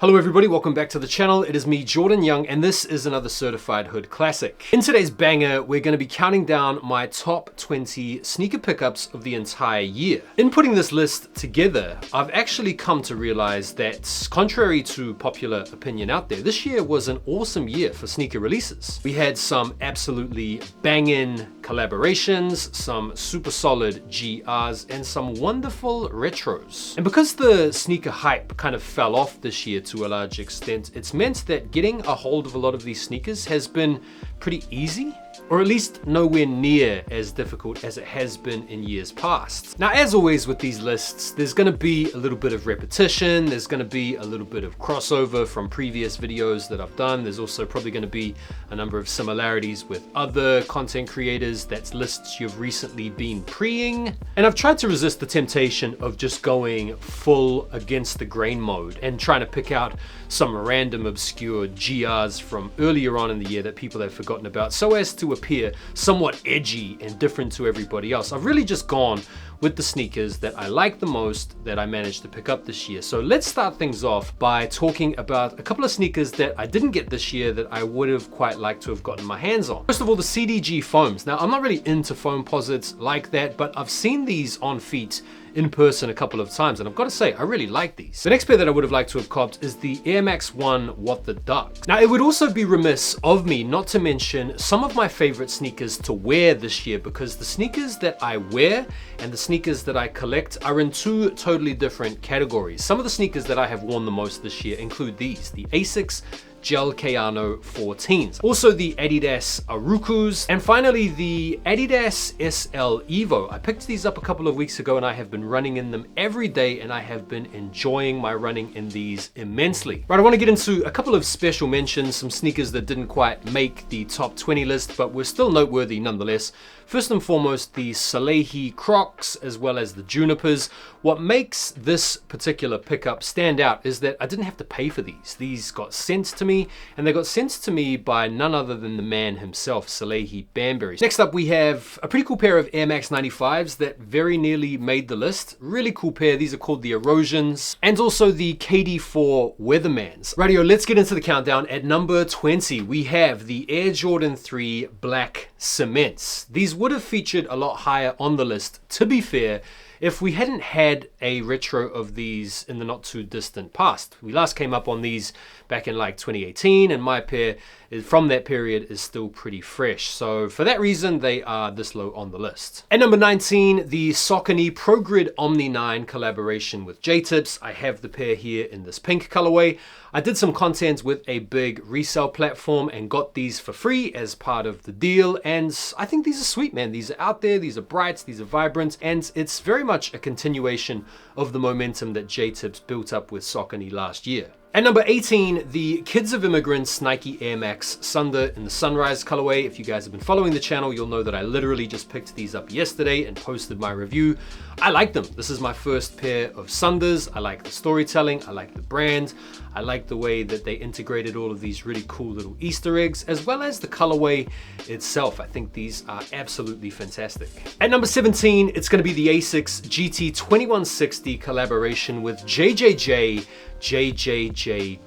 Hello everybody, welcome back to the channel. It is me, Jordan Young, and this is another Certified Hood Classic. In today's banger, we're going to be counting down my top 20 sneaker pickups of the entire year. In putting this list together, I've actually come to realize that, contrary to popular opinion out there, this year was an awesome year for sneaker releases. We had some absolutely banging collaborations, some super solid GRs, and some wonderful retros. And because the sneaker hype kind of fell off this year to a large extent, it's meant that getting a hold of a lot of these sneakers has been pretty easy, or at least nowhere near as difficult as it has been in years past. Now, as always with these lists, there's going to be a little bit of repetition, there's going to be a little bit of crossover from previous videos that I've done. There's also probably going to be a number of similarities with other content creators that's lists you've recently been preing. And I've tried to resist the temptation of just going full against the grain mode and trying to pick out some random obscure GRs from earlier on in the year that people have forgotten about, so as to appear somewhat edgy and different to everybody else. I've really just gone with the sneakers that I like the most that I managed to pick up this year. So let's start things off by talking about a couple of sneakers that I didn't get this year that I would have quite liked to have gotten my hands on. First of all, the CDG foams. Now, I'm not really into foam posits like that, but I've seen these on feet in person a couple of times, and I've got to say, I really like these. The next pair that I would have liked to have copped is the Air Max 1 What the Duck. Now, it would also be remiss of me not to mention some of my favorite sneakers to wear this year, because the sneakers that I wear and the sneakers that I collect are in two totally different categories. Some of the sneakers that I have worn the most this year include these, the Asics Gel Kayano 14s, also the Adidas Arukus, and finally the Adidas SL Evo. I picked these up a couple of weeks ago and I have been running in them every day, and I have been enjoying my running in these immensely. Right, I want to get into a couple of special mentions, some sneakers that didn't quite make the top 20 list, but were still noteworthy nonetheless. First and foremost, the Salehi Crocs, as well as the Junipers. What makes this particular pickup stand out is that I didn't have to pay for these. These got sent to me, and they got sent to me by none other than the man himself, Salehi Banbury. Next up, we have a pretty cool pair of Air Max 95s that very nearly made the list. Really cool pair. These are called the Erosions, and also the KD4 Weathermans. Rightio, let's get into the countdown. At number 20, we have the Air Jordan 3 Black Cements. These would have featured a lot higher on the list, to be fair, if we hadn't had a retro of these in the not too distant past. We last came up on these back in like 2018, and my pair from that period is still pretty fresh. So for that reason, they are this low on the list. At number 19, the Sakon Progrid Omni 9 collaboration with J-Tips. I have the pair here in this pink colorway. I did some content with a big resale platform and got these for free as part of the deal, and I think these are sweet, man. These are out there, these are bright, these are vibrant, and it's very much a continuation of the momentum that J-Tips built up with Sakon last year. At number 18, the Kids of Immigrants Nike Air Max Sunder in the Sunrise colorway. If you guys have been following the channel, you'll know that I literally just picked these up yesterday and posted my review. I like them. This is my first pair of Sunders. I like the storytelling, I like the brand, I like the way that they integrated all of these really cool little Easter eggs, as well as the colorway itself. I think these are absolutely fantastic. At number 17, it's going to be the Asics GT 2160 collaboration with JJJ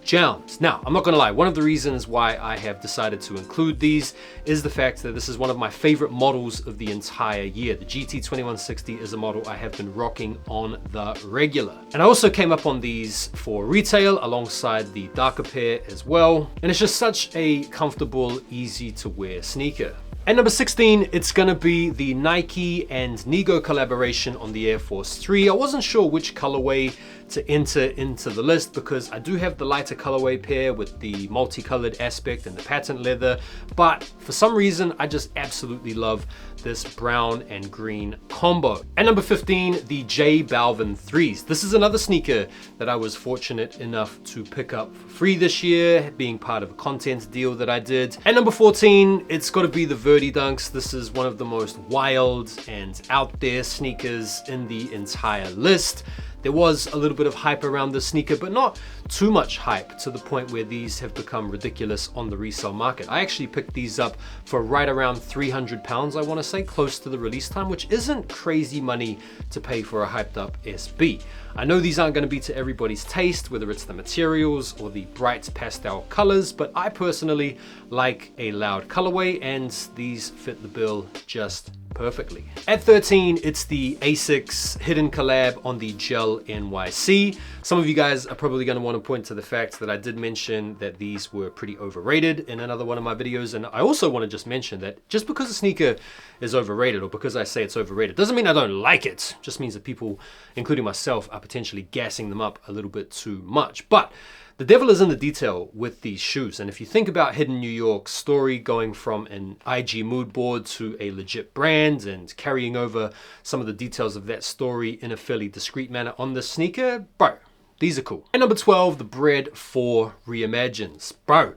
Jones. Now, I'm not gonna lie, one of the reasons why I have decided to include these is the fact that this is one of my favorite models of the entire year. The GT 2160 is a model I have been rocking on the regular. And I also came up on these for retail alongside the darker pair as well. And it's just such a comfortable, easy to wear sneaker. At number 16, it's gonna be the Nike and Nigo collaboration on the Air Force 3. I wasn't sure which colorway to enter into the list, because I do have the lighter colorway pair with the multicolored aspect and the patent leather, but for some reason, I just absolutely love this brown and green combo. At number 15, the J Balvin 3s. This is another sneaker that I was fortunate enough to pick up for free this year, being part of a content deal that I did. At number 14, it's got to be the Verdi Dunks. This is one of the most wild and out there sneakers in the entire list. There was a little bit of hype around this sneaker, but not too much hype to the point where these have become ridiculous on the resale market. I actually picked these up for right around £300, I want to say, close to the release time, which isn't crazy money to pay for a hyped up SB. I know these aren't going to be to everybody's taste, whether it's the materials or the bright pastel colors, but I personally like a loud colorway, and these fit the bill just perfectly. At 13, it's the Asics hidden collab on the Gel NYC. Some of you guys are probably going to want to point to the fact that I did mention that these were pretty overrated in another one of my videos, and I also want to just mention that just because a sneaker is overrated, or because I say it's overrated, doesn't mean I don't like it. It just means that people, including myself, are potentially gassing them up a little bit too much. But the devil is in the detail with these shoes, and if you think about Hidden New York's story going from an IG mood board to a legit brand and carrying over some of the details of that story in a fairly discreet manner on the sneaker, bro, these are cool. And number 12, the Bred 4 Reimagines. Bro,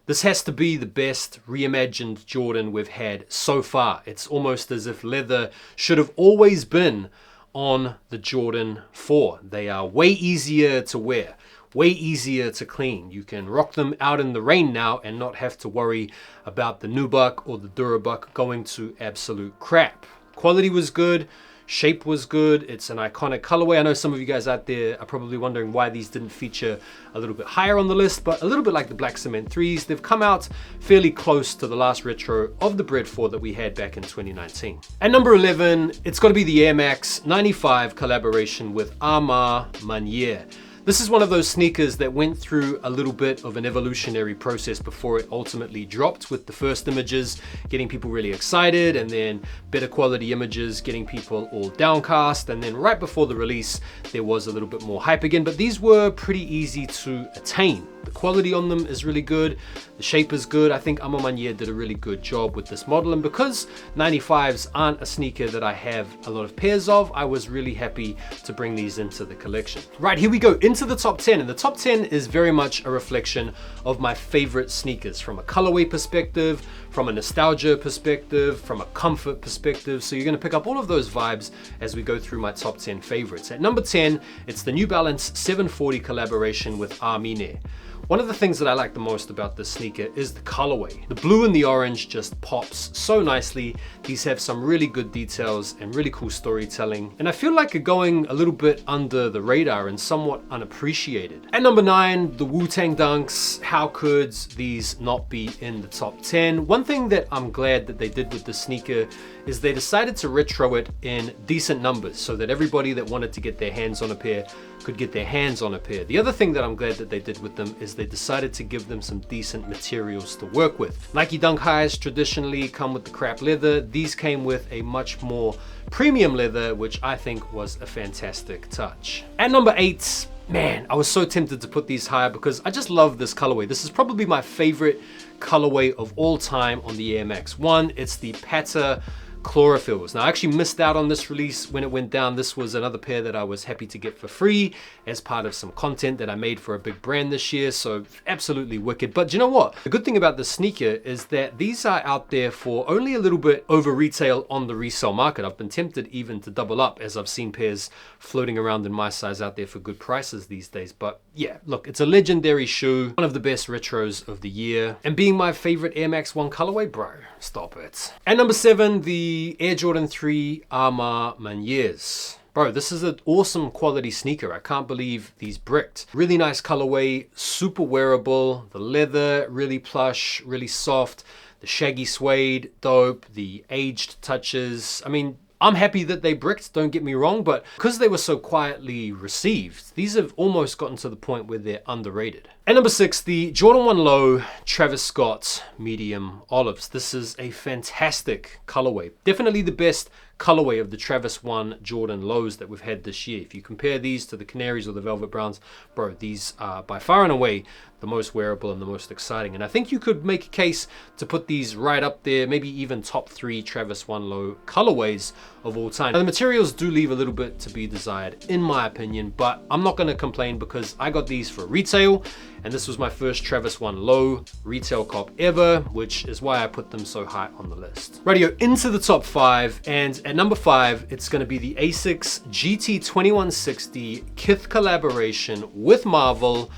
this has to be the best reimagined Jordan we've had so far. It's almost as if leather should have always been on the Jordan 4. They are way easier to wear, way easier to clean. You can rock them out in the rain now and not have to worry about the Nubuck or the Durabuck going to absolute crap. Quality was good, shape was good, it's an iconic colorway. I know some of you guys out there are probably wondering why these didn't feature a little bit higher on the list, but a little bit like the Black Cement 3s, they've come out fairly close to the last retro of the Bred 4 that we had back in 2019. At number 11, it's got to be the Air Max 95 collaboration with Armar Manier. This is one of those sneakers that went through a little bit of an evolutionary process before it ultimately dropped, with the first images getting people really excited, and then better quality images getting people all downcast, and then right before the release there was a little bit more hype again. But these were pretty easy to attain. The quality on them is really good, the shape is good. I think Armar Manier did a really good job with this model, and because 95s aren't a sneaker that I have a lot of pairs of, I was really happy to bring these into the collection. Right, here we go into the top 10, and the top 10 is very much a reflection of my favorite sneakers from a colorway perspective, from a nostalgia perspective, from a comfort perspective. So you're going to pick up all of those vibes as we go through my top 10 favorites. At number 10, it's the New Balance 740 collaboration with Armar. One of the things that I like the most about this sneaker is the colorway. The blue and the orange just pops so nicely. These have some really good details and really cool storytelling, and I feel like are going a little bit under the radar and somewhat unappreciated. At number 9, the Wu-Tang Dunks. How could these not be in the top 10? One thing that I'm glad that they did with the sneaker is they decided to retro it in decent numbers so that everybody that wanted to get their hands on a pair could get their hands on a pair. The other thing that I'm glad that they did with them is they decided to give them some decent materials to work with. Nike Dunk Highs traditionally come with the crap leather. These came with a much more premium leather, which I think was a fantastic touch. At number 8, man, I was so tempted to put these higher because I just love this colorway. This is probably my favorite colorway of all time on the Air Max 1. It's the Patta Chlorophylls. Now, I actually missed out on this release when it went down. This was another pair that I was happy to get for free as part of some content that I made for a big brand this year, so absolutely wicked. But you know what? The good thing about the sneaker is that these are out there for only a little bit over retail on the resale market. I've been tempted even to double up as I've seen pairs floating around in my size out there for good prices these days. But yeah, look, it's a legendary shoe, one of the best retros of the year, and being my favorite Air Max 1 colorway, bro, stop it. At number 7, the Air Jordan 3 Armar Maniers. Bro, this is an awesome quality sneaker. I can't believe these bricked. Really nice colorway, super wearable. The leather, really plush, really soft. The shaggy suede, dope. The aged touches. I mean, I'm happy that they bricked, don't get me wrong, but because they were so quietly received, these have almost gotten to the point where they're underrated. At number 6, the Jordan 1 Low Travis Scott Medium Olives. This is a fantastic colorway. Definitely the best colorway of the Travis 1 Jordan Lows that we've had this year. If you compare these to the Canaries or the Velvet Browns, bro, these are by far and away the most wearable and the most exciting. And I think you could make a case to put these right up there, maybe even top 3 Travis 1 Low colorways of all time. Now, the materials do leave a little bit to be desired in my opinion, but I'm not going to complain because I got these for retail, and this was my first Travis 1 Low retail cop ever, which is why I put them so high on the list. Radio into the top 5, and at number 5, it's going to be the Asics GT 2160 Kith collaboration with Marvel,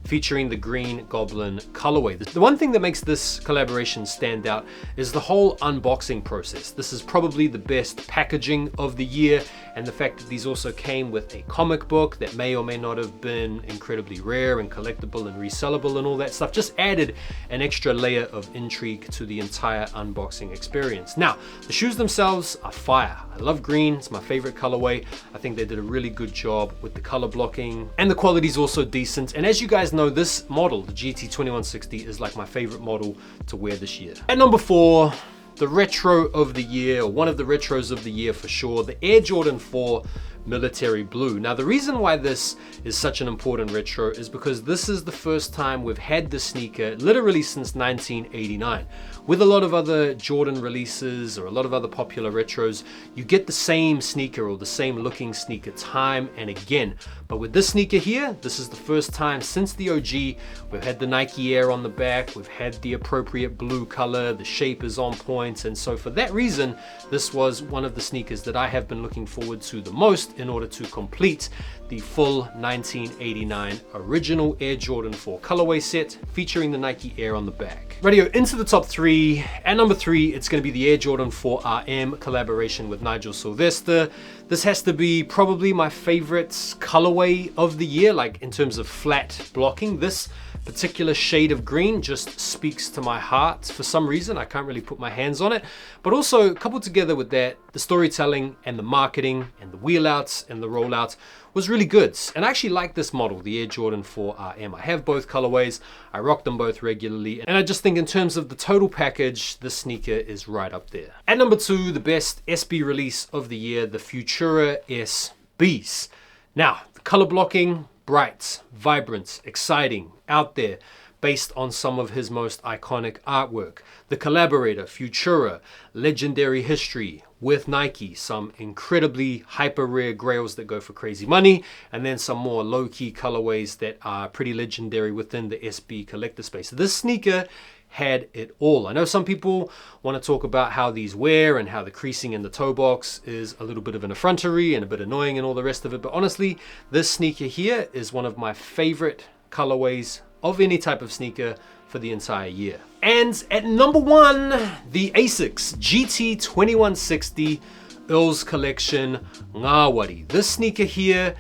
featuring the Green Goblin colorway. The one thing that makes this collaboration stand out is the whole unboxing process. This is probably the best packaging of the year, and the fact that these also came with a comic book that may or may not have been incredibly rare and collectible and resellable and all that stuff just added an extra layer of intrigue to the entire unboxing experience. Now, the shoes themselves are fire. I love green, it's my favorite colorway. I think they did a really good job with the color blocking, and the quality is also decent. And as you guys know, this model, the GT 2160, is like my favorite model to wear this year. At number 4, the retro of the year, or one of the retros of the year for sure, the Air Jordan 4 Military Blue. Now, the reason why this is such an important retro is because this is the first time we've had this sneaker literally since 1989. With a lot of other Jordan releases or a lot of other popular retros, you get the same sneaker or the same looking sneaker time and again. But with this sneaker here, this is the first time since the OG. We've had the Nike Air on the back, we've had the appropriate blue color, the shape is on point, and so for that reason, this was one of the sneakers that I have been looking forward to the most in order to complete the full 1989 original Air Jordan 4 colorway set featuring the Nike Air on the back. Radio into the top 3. At number 3, it's going to be the Air Jordan 4 RM collaboration with Nigel Sylvester. This has to be probably my favorite colorway of the year, like in terms of flat blocking. This particular shade of green just speaks to my heart for some reason. I can't really put my hands on it, but also coupled together with that, the storytelling and the marketing and the wheel outs and the rollout was really good. And I actually like this model, the Air Jordan 4 RM. I have both colorways, I rock them both regularly, and I just think in terms of the total package, this sneaker is right up there. At number 2, the best SB release of the year, the Futura SBs. Now, the color blocking, bright, vibrant, exciting, out there, based on some of his most iconic artwork. The collaborator, Futura, legendary history with Nike, some incredibly hyper rare grails that go for crazy money, and then some more low-key colorways that are pretty legendary within the SB collector space. This sneaker had it all. I know some people want to talk about how these wear and how the creasing in the toe box is a little bit of an effrontery and a bit annoying and all the rest of it, but honestly, this sneaker here is one of my favorite colorways of any type of sneaker for the entire year. And at number 1, the Asics GT 2160 Earls Collection Ngawari. This sneaker here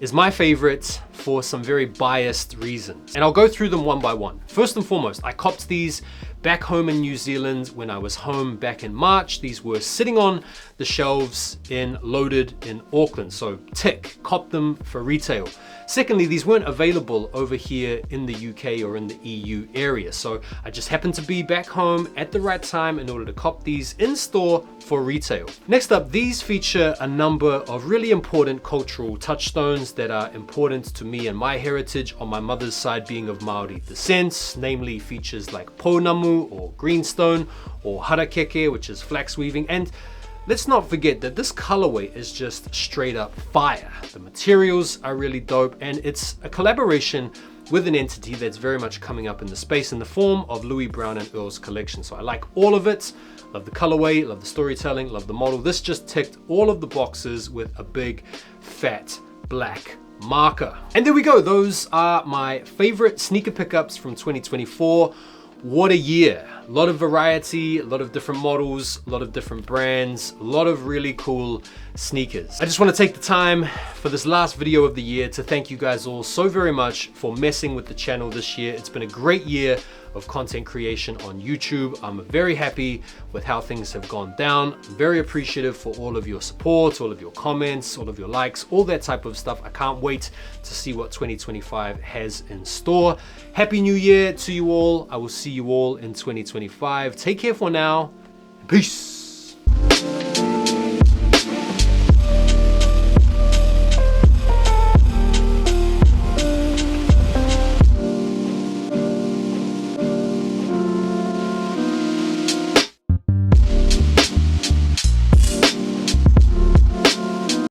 is my favorite for some very biased reasons, and I'll go through them one by one. First and foremost, I copped these back home in New Zealand when I was home back in March. These were sitting on the shelves loaded in Auckland, so tick, copped them for retail. Secondly, these weren't available over here in the UK or in the EU area, so I just happened to be back home at the right time in order to cop these in store for retail. Next up, these feature a number of really important cultural touchstones that are important to me and my heritage on my mother's side being of Maori descent, namely features like pounamu or greenstone, or harakeke, which is flax weaving, and let's not forget that this colorway is just straight up fire. The materials are really dope, and it's a collaboration with an entity that's very much coming up in the space in the form of Louis Brown and Earl's collection. So I like all of it. Love the colorway, love the storytelling, love the model. This just ticked all of the boxes with a big fat black marker. And there we go. Those are my favorite sneaker pickups from 2024. What a year. A lot of variety, a lot of different models, a lot of different brands, a lot of really cool sneakers. I just want to take the time for this last video of the year to thank you guys all so very much for messing with the channel this year. It's been a great year of content creation on YouTube. I'm very happy with how things have gone down. I'm very appreciative for all of your support, all of your comments, all of your likes, all that type of stuff. I can't wait to see what 2025 has in store. Happy New Year to you all. I will see you all in 2025. Take care for now. Peace.